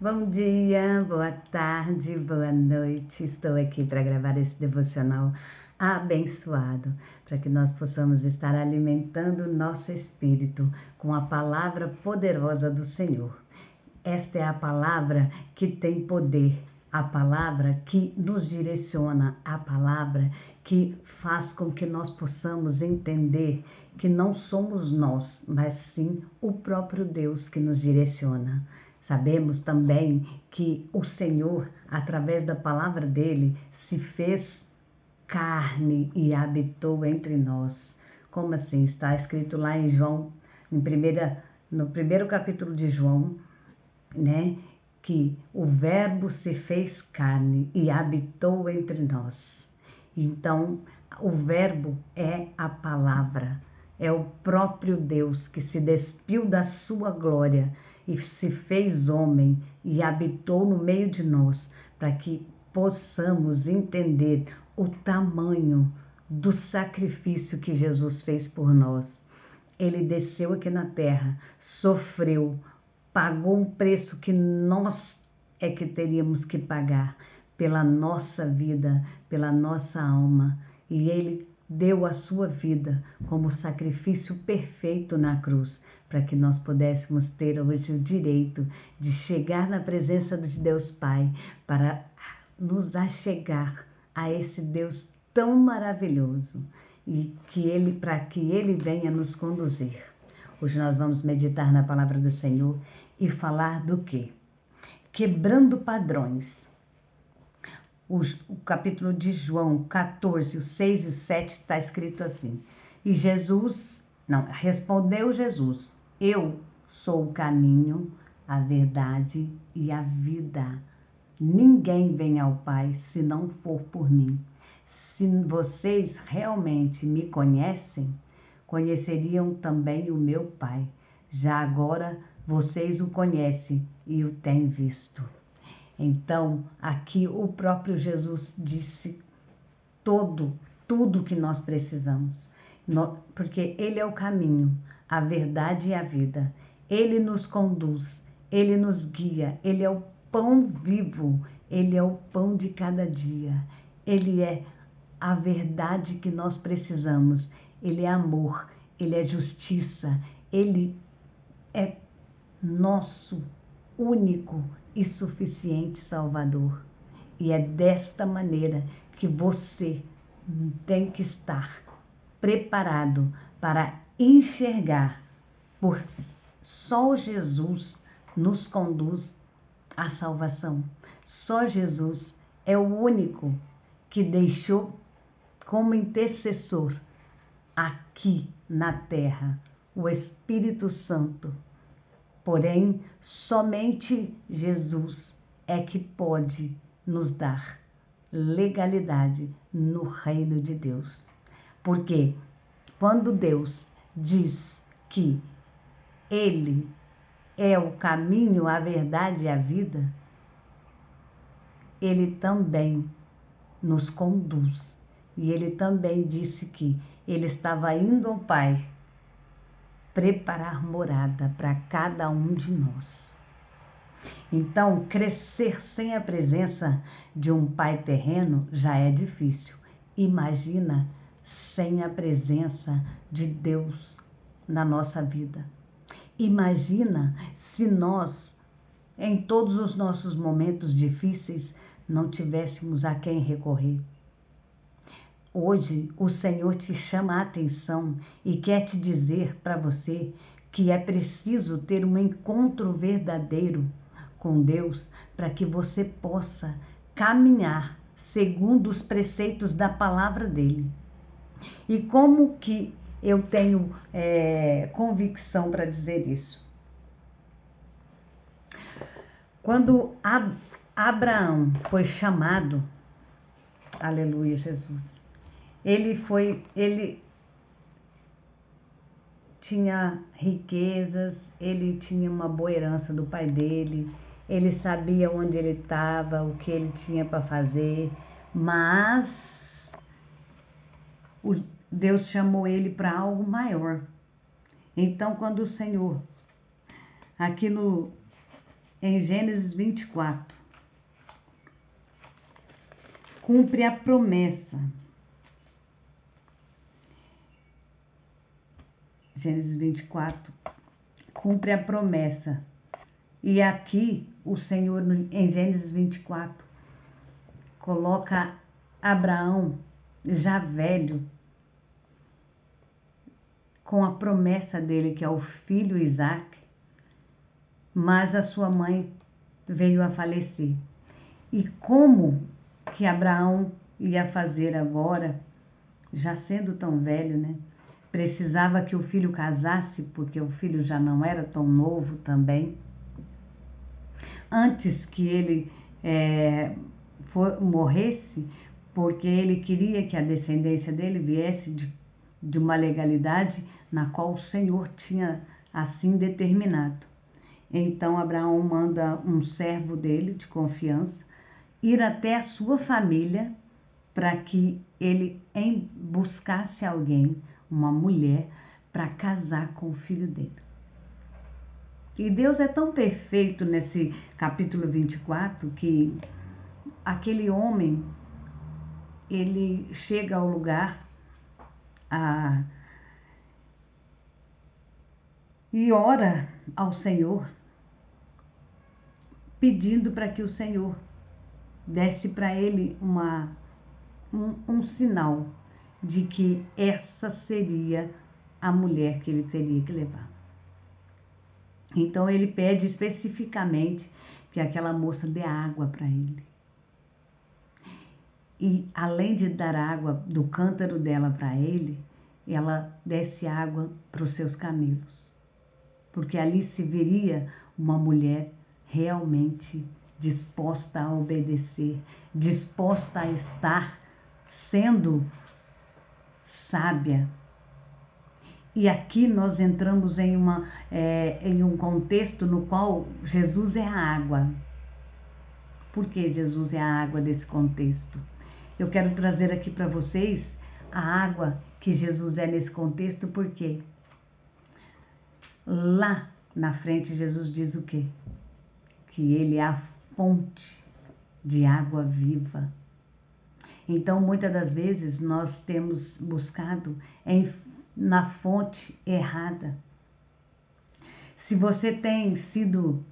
Bom dia, boa tarde, boa noite. Estou aqui para gravar esse devocional abençoado, para que nós possamos estar alimentando o nosso espírito com a palavra poderosa do Senhor. Esta é a palavra que tem poder, a palavra que nos direciona, a palavra que faz com que nós possamos entender que não somos nós, mas sim o próprio Deus que nos direciona. Sabemos também que o Senhor, através da palavra dele, se fez carne e habitou entre nós. Como assim? Está escrito lá em João, no primeiro capítulo de João, né? Que o Verbo se fez carne e habitou entre nós. Então, o Verbo é a palavra, é o próprio Deus que se despiu da sua glória e se fez homem e habitou no meio de nós, para que possamos entender o tamanho do sacrifício que Jesus fez por nós. Ele desceu aqui na terra, sofreu, pagou um preço que nós é que teríamos que pagar pela nossa vida, pela nossa alma. E ele deu a sua vida como sacrifício perfeito na cruz, para que nós pudéssemos ter hoje o direito de chegar na presença de Deus Pai, para nos achegar a esse Deus tão maravilhoso e para que ele venha nos conduzir. Hoje nós vamos meditar na palavra do Senhor e falar do quê? Quebrando padrões. O capítulo de João 14, o 6 e 7 está escrito assim. Respondeu Jesus, eu sou o caminho, a verdade e a vida. Ninguém vem ao Pai se não for por mim. Se vocês realmente me conhecem, conheceriam também o meu Pai. Já agora vocês o conhecem e o têm visto. Então, aqui o próprio Jesus disse tudo que nós precisamos, porque Ele é o caminho, a verdade e a vida. Ele nos conduz, Ele nos guia, Ele é o pão vivo, Ele é o pão de cada dia, Ele é a verdade que nós precisamos, Ele é amor, Ele é justiça, Ele é nosso único e suficiente Salvador. E é desta maneira que você tem que estar preparado para enxergar, por só Jesus nos conduz à salvação. Só Jesus é o único que deixou como intercessor aqui na terra o Espírito Santo. Porém, somente Jesus é que pode nos dar legalidade no reino de Deus. Porque quando Deus diz que Ele é o caminho, a verdade e a vida, Ele também nos conduz. E Ele também disse que Ele estava indo ao Pai preparar morada para cada um de nós. Então, crescer sem a presença de um pai terreno já é difícil. Imagina sem a presença de Deus na nossa vida. Imagina se nós, em todos os nossos momentos difíceis, não tivéssemos a quem recorrer. Hoje, o Senhor te chama a atenção e quer te dizer para você que é preciso ter um encontro verdadeiro com Deus para que você possa caminhar segundo os preceitos da palavra dele. E como que eu tenho convicção para dizer isso? Quando Abraão foi chamado, aleluia Jesus, ele tinha riquezas, ele tinha uma boa herança do pai dele, ele sabia onde ele estava, o que ele tinha para fazer, mas Deus chamou ele para algo maior. Então, quando o Senhor, aqui no em Gênesis 24, cumpre a promessa. Gênesis 24, cumpre a promessa. E aqui o Senhor, em Gênesis 24, coloca Abraão, já velho, com a promessa dele, que é o filho Isaac, mas a sua mãe veio a falecer. E como que Abraão ia fazer agora, já sendo tão velho, né? Precisava que o filho casasse, porque o filho já não era tão novo também. Antes que ele morresse, porque ele queria que a descendência dele viesse de uma legalidade na qual o Senhor tinha assim determinado. Então Abraão manda um servo dele de confiança ir até a sua família para que ele buscasse alguém, uma mulher, para casar com o filho dele. E Deus é tão perfeito nesse capítulo 24 que aquele homem, ele chega ao lugar e ora ao Senhor, pedindo para que o Senhor desse para ele um sinal de que essa seria a mulher que ele teria que levar. Então ele pede especificamente que aquela moça dê água para ele. E além de dar água do cântaro dela para ele, ela desse água para os seus camelos. Porque ali se veria uma mulher realmente disposta a obedecer, disposta a estar sendo sábia. E aqui nós entramos em um contexto no qual Jesus é a água. Por que Jesus é a água desse contexto? Eu quero trazer aqui para vocês a água que Jesus é nesse contexto, porque lá na frente Jesus diz o quê? Que ele é a fonte de água viva. Então, muitas das vezes, nós temos buscado na fonte errada. Se você tem sido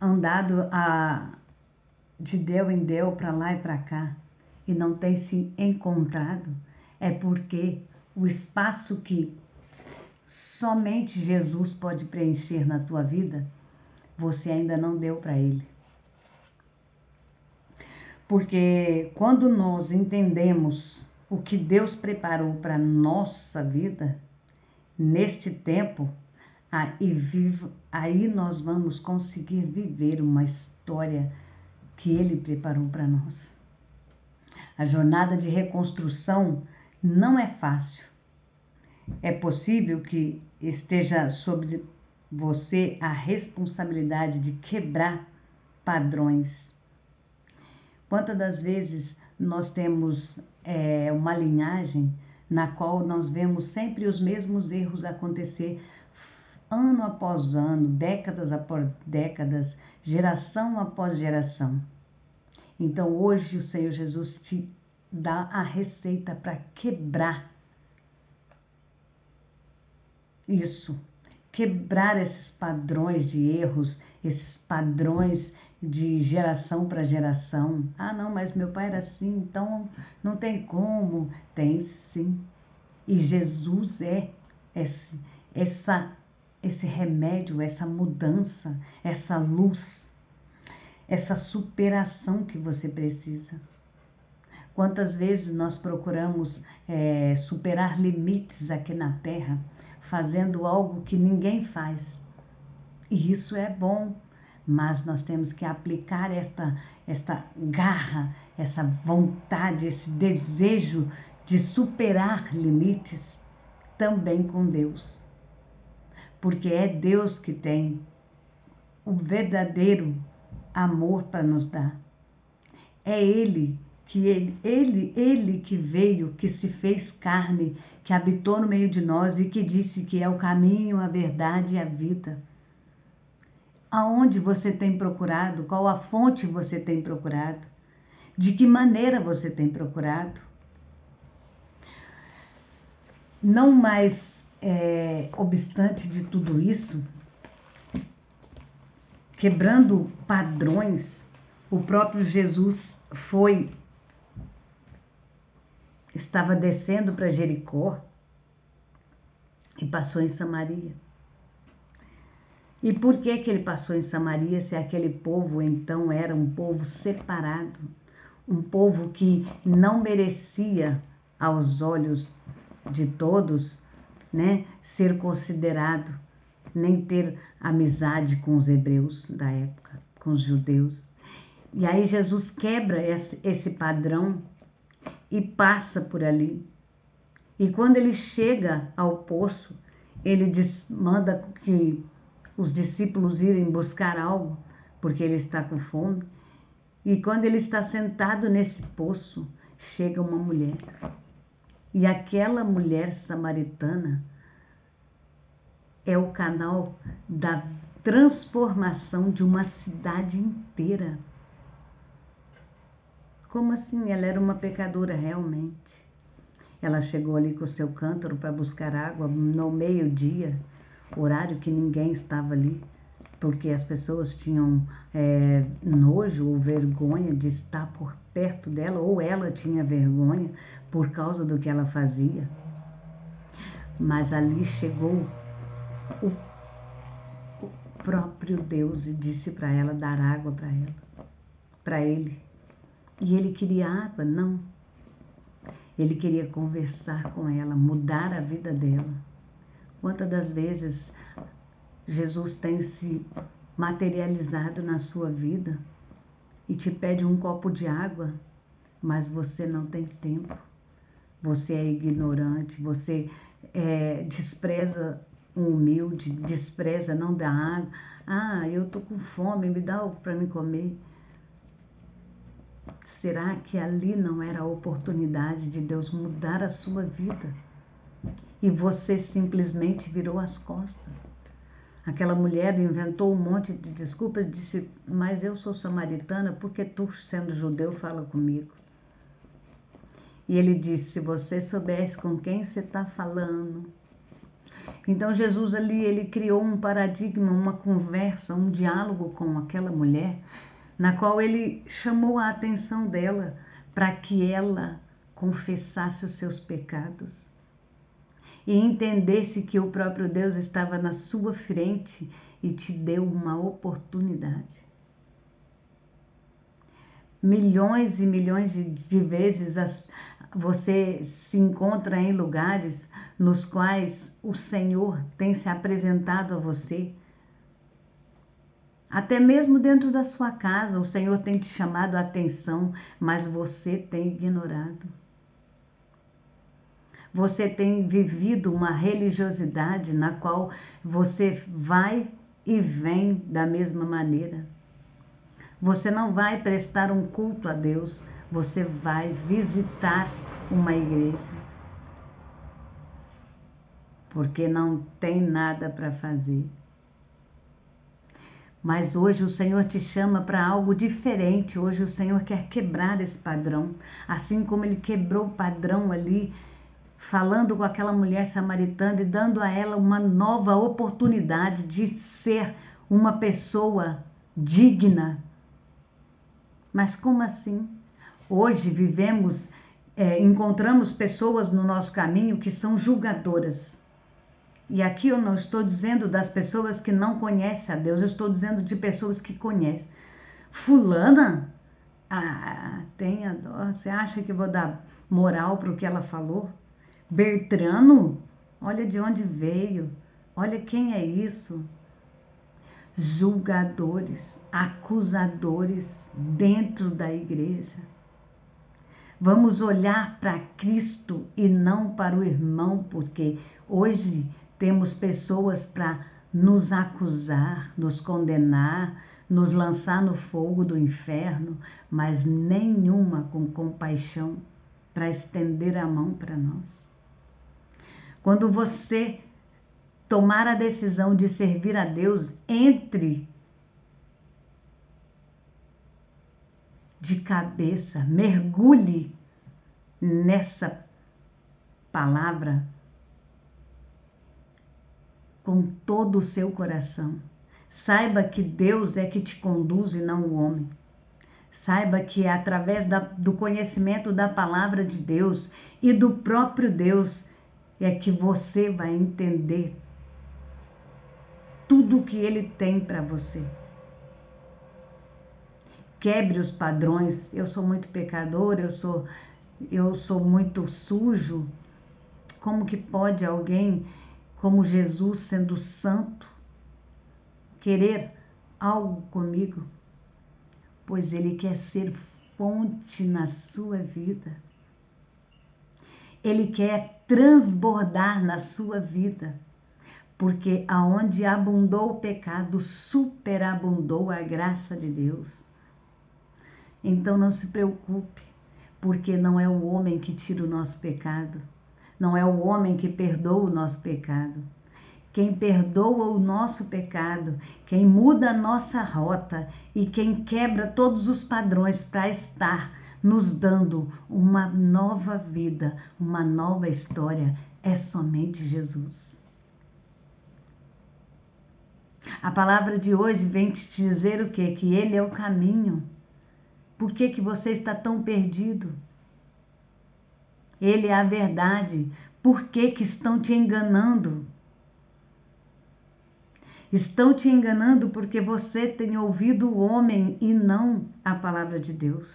andado de del em del, para lá e para cá, e não tem se encontrado, é porque o espaço que somente Jesus pode preencher na tua vida, você ainda não deu para ele. Porque quando nós entendemos o que Deus preparou para nossa vida, neste tempo, aí nós vamos conseguir viver uma história que Ele preparou para nós. A jornada de reconstrução não é fácil. É possível que esteja sobre você a responsabilidade de quebrar padrões. Quantas das vezes nós temos uma linhagem na qual nós vemos sempre os mesmos erros acontecer ano após ano, décadas após décadas, geração após geração. Então hoje o Senhor Jesus te dá a receita para quebrar isso, quebrar esses padrões de erros, esses padrões de geração para geração. Ah, não, mas meu pai era assim, então não tem como. Tem sim. E Jesus é esse remédio, essa mudança, essa luz, essa superação que você precisa. Quantas vezes nós procuramos superar limites aqui na Terra, fazendo algo que ninguém faz. E isso é bom, mas nós temos que aplicar esta garra, essa vontade, esse desejo de superar limites também com Deus. Porque é Deus que tem o verdadeiro amor para nos dar. É Ele que veio, que se fez carne, que habitou no meio de nós e que disse que é o caminho, a verdade e a vida. Aonde você tem procurado? Qual a fonte você tem procurado? De que maneira você tem procurado? Não mais obstante de tudo isso, quebrando padrões, o próprio Jesus estava descendo para Jericó e passou em Samaria. E por que ele passou em Samaria se aquele povo então era um povo separado, um povo que não merecia aos olhos de todos, né, ser considerado, nem ter amizade com os hebreus da época, com os judeus. E aí Jesus quebra esse padrão e passa por ali. E quando ele chega ao poço, ele manda que os discípulos irem buscar algo, porque ele está com fome. E quando ele está sentado nesse poço, chega uma mulher. E aquela mulher samaritana é o canal da transformação de uma cidade inteira. Como assim? Ela era uma pecadora realmente. Ela chegou ali com o seu cântaro para buscar água no meio-dia, horário que ninguém estava ali, porque as pessoas tinham nojo ou vergonha de estar por perto dela, ou ela tinha vergonha por causa do que ela fazia. Mas ali chegou o próprio Deus e disse para ela dar água para ele. E ele queria água? Não. Ele queria conversar com ela, mudar a vida dela. Quantas das vezes Jesus tem se materializado na sua vida e te pede um copo de água, mas você não tem tempo, você é ignorante, você despreza o humilde, despreza, não dá água. Ah, eu tô com fome, me dá algo para me comer. Será que ali não era a oportunidade de Deus mudar a sua vida? E você simplesmente virou as costas. Aquela mulher inventou um monte de desculpas e disse, mas eu sou samaritana, por que tu, sendo judeu, fala comigo? E ele disse, se você soubesse com quem você está falando. Então Jesus ali, ele criou um paradigma, uma conversa, um diálogo com aquela mulher, na qual ele chamou a atenção dela para que ela confessasse os seus pecados e entendesse que o próprio Deus estava na sua frente e te deu uma oportunidade. Milhões e milhões de vezes você se encontra em lugares nos quais o Senhor tem se apresentado a você. Até mesmo dentro da sua casa, o Senhor tem te chamado a atenção, mas você tem ignorado. Você tem vivido uma religiosidade na qual você vai e vem da mesma maneira. Você não vai prestar um culto a Deus, você vai visitar uma igreja. Porque não tem nada para fazer. Mas hoje o Senhor te chama para algo diferente. Hoje o Senhor quer quebrar esse padrão. Assim como Ele quebrou o padrão ali, falando com aquela mulher samaritana e dando a ela uma nova oportunidade de ser uma pessoa digna. Mas como assim? Hoje encontramos pessoas no nosso caminho que são julgadoras. E aqui eu não estou dizendo das pessoas que não conhecem a Deus, eu estou dizendo de pessoas que conhecem. Fulana? Tenha dó, você acha que eu vou dar moral para o que ela falou? Bertrano? Olha de onde veio, olha quem é isso. Julgadores, acusadores dentro da igreja. Vamos olhar para Cristo e não para o irmão, porque hoje temos pessoas para nos acusar, nos condenar, nos lançar no fogo do inferno, mas nenhuma com compaixão para estender a mão para nós. Quando você tomar a decisão de servir a Deus, entre de cabeça, mergulhe nessa palavra com todo o seu coração. Saiba que Deus é que te conduz e não o homem. Saiba que é através do conhecimento da palavra de Deus e do próprio Deus é que você vai entender tudo o que Ele tem para você. Quebre os padrões. Eu sou muito pecador, eu sou muito sujo. Como que pode alguém como Jesus, sendo santo, querer algo comigo? Pois Ele quer ser fonte na sua vida. Ele quer transbordar na sua vida. Porque aonde abundou o pecado, superabundou a graça de Deus. Então não se preocupe, porque não é o homem que tira o nosso pecado. Não é o homem que perdoa o nosso pecado. Quem perdoa o nosso pecado, quem muda a nossa rota e quem quebra todos os padrões para estar nos dando uma nova vida, uma nova história, é somente Jesus. A palavra de hoje vem te dizer o quê? Que Ele é o caminho. Por que você está tão perdido? Ele é a verdade. Por que estão te enganando? Estão te enganando porque você tem ouvido o homem e não a palavra de Deus.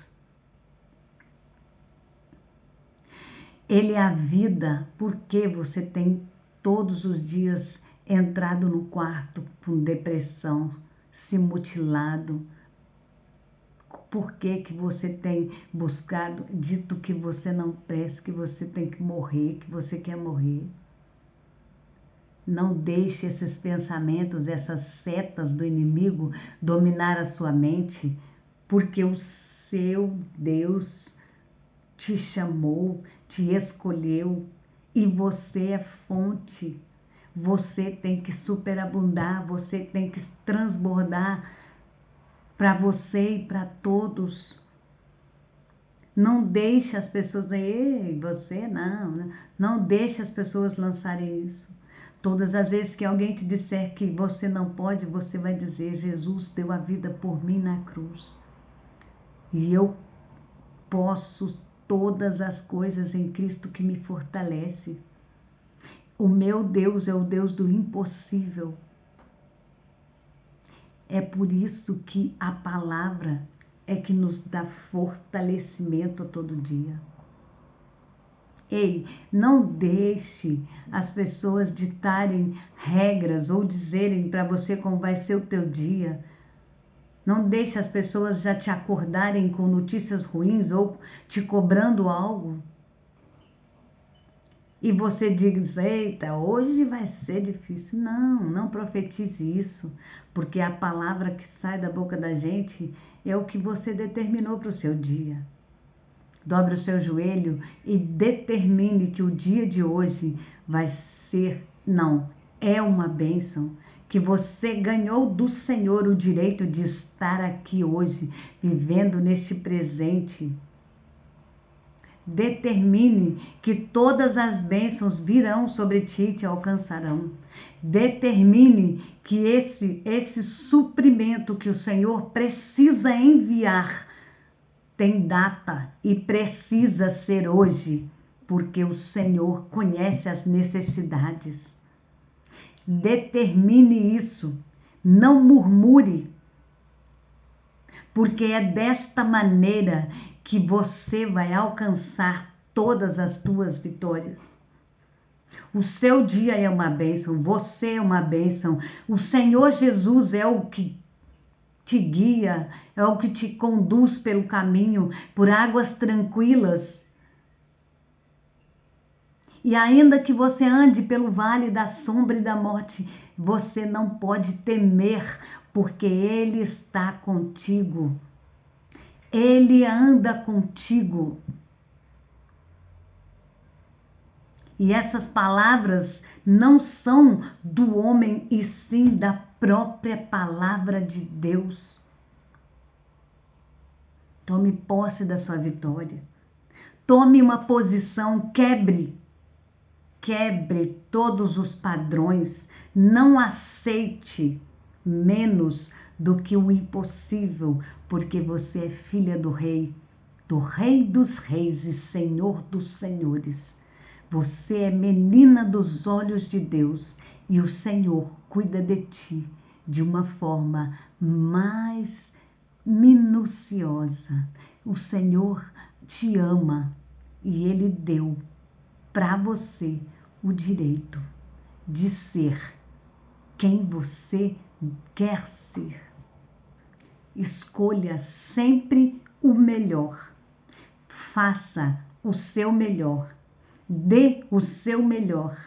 Ele é a vida. Por que você tem todos os dias entrado no quarto com depressão, se mutilado? Por que você tem buscado, dito que você não presta, que você tem que morrer, que você quer morrer? Não deixe esses pensamentos, essas setas do inimigo dominar a sua mente, porque o seu Deus te chamou, te escolheu e você é fonte. Você tem que superabundar, você tem que transbordar para você e para todos. Não deixe as pessoas, ei, você não deixe as pessoas lançarem isso. Todas as vezes que alguém te disser que você não pode, você vai dizer: Jesus deu a vida por mim na cruz. E eu posso todas as coisas em Cristo que me fortalece. O meu Deus é o Deus do impossível. É por isso que a palavra é que nos dá fortalecimento todo dia. Ei, não deixe as pessoas ditarem regras ou dizerem para você como vai ser o teu dia. Não deixe as pessoas já te acordarem com notícias ruins ou te cobrando algo. E você diz: eita, hoje vai ser difícil. Não profetize isso, porque a palavra que sai da boca da gente é o que você determinou para o seu dia. Dobre o seu joelho e determine que o dia de hoje vai ser, é uma bênção, que você ganhou do Senhor o direito de estar aqui hoje, vivendo neste presente. Determine que todas as bênçãos virão sobre ti e te alcançarão. Determine que esse suprimento que o Senhor precisa enviar tem data e precisa ser hoje, porque o Senhor conhece as necessidades. Determine isso, não murmure, porque é desta maneira que você vai alcançar todas as tuas vitórias. O seu dia é uma bênção, você é uma bênção, o Senhor Jesus é o que te guia, é o que te conduz pelo caminho, por águas tranquilas. E ainda que você ande pelo vale da sombra e da morte, você não pode temer, porque Ele está contigo. Ele anda contigo. E essas palavras não são do homem, e sim da própria palavra de Deus. Tome posse da sua vitória. Tome uma posição, quebre todos os padrões. Não aceite menos do que o impossível, porque você é filha do Rei dos Reis e Senhor dos Senhores. Você é menina dos olhos de Deus e o Senhor cuida de ti de uma forma mais minuciosa. O Senhor te ama e Ele deu para você o direito de ser quem você quer ser. Escolha sempre o melhor. Faça o seu melhor. Dê o seu melhor.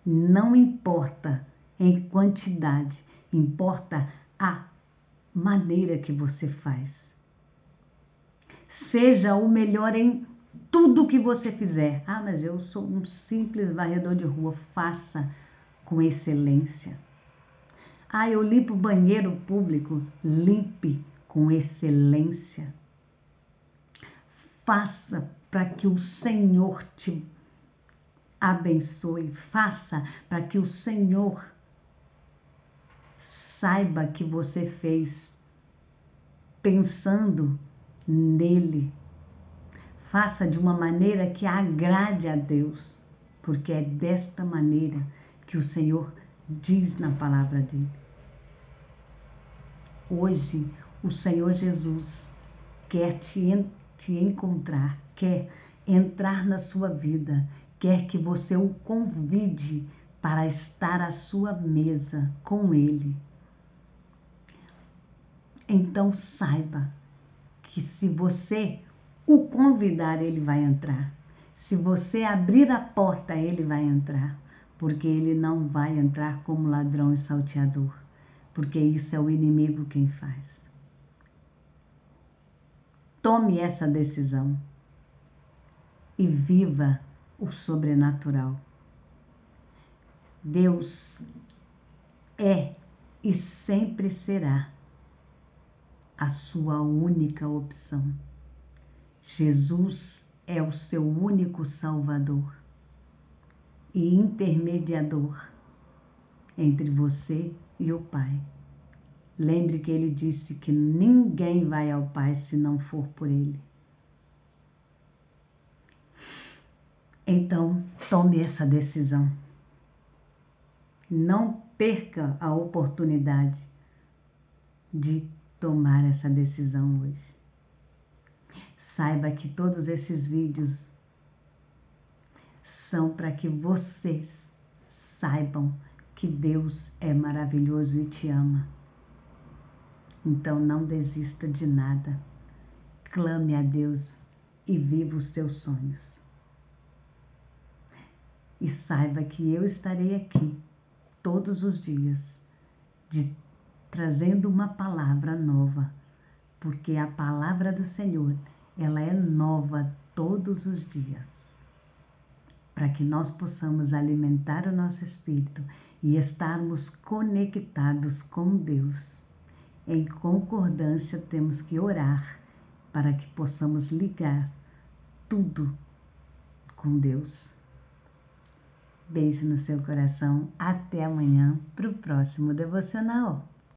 Não importa em quantidade, importa a maneira que você faz. Seja o melhor em tudo que você fizer. Ah, mas eu sou um simples varredor de rua. Faça com excelência. Ah, eu limpo o banheiro público. Limpe com excelência. Faça para que o Senhor te abençoe. Faça para que o Senhor saiba que você fez pensando nele. Faça de uma maneira que agrade a Deus, porque é desta maneira que o Senhor diz na palavra dele. Hoje, o Senhor Jesus quer te encontrar, quer entrar na sua vida, quer que você o convide para estar à sua mesa com Ele. Então saiba que se você o convidar, Ele vai entrar. Se você abrir a porta, Ele vai entrar, porque Ele não vai entrar como ladrão e salteador, porque isso é o inimigo quem faz. Tome essa decisão e viva o sobrenatural. Deus é e sempre será a sua única opção. Jesus é o seu único Salvador e intermediador entre você e o Pai. Lembre que Ele disse que ninguém vai ao Pai se não for por Ele. Então, tome essa decisão. Não perca a oportunidade de tomar essa decisão hoje. Saiba que todos esses vídeos são para que vocês saibam que Deus é maravilhoso e te ama. Então não desista de nada. Clame a Deus e viva os seus sonhos. E saiba que eu estarei aqui todos os dias, trazendo uma palavra nova, porque a palavra do Senhor, ela é nova todos os dias, para que nós possamos alimentar o nosso espírito e estarmos conectados com Deus. Em concordância, temos que orar para que possamos ligar tudo com Deus. Beijo no seu coração. Até amanhã para o próximo devocional.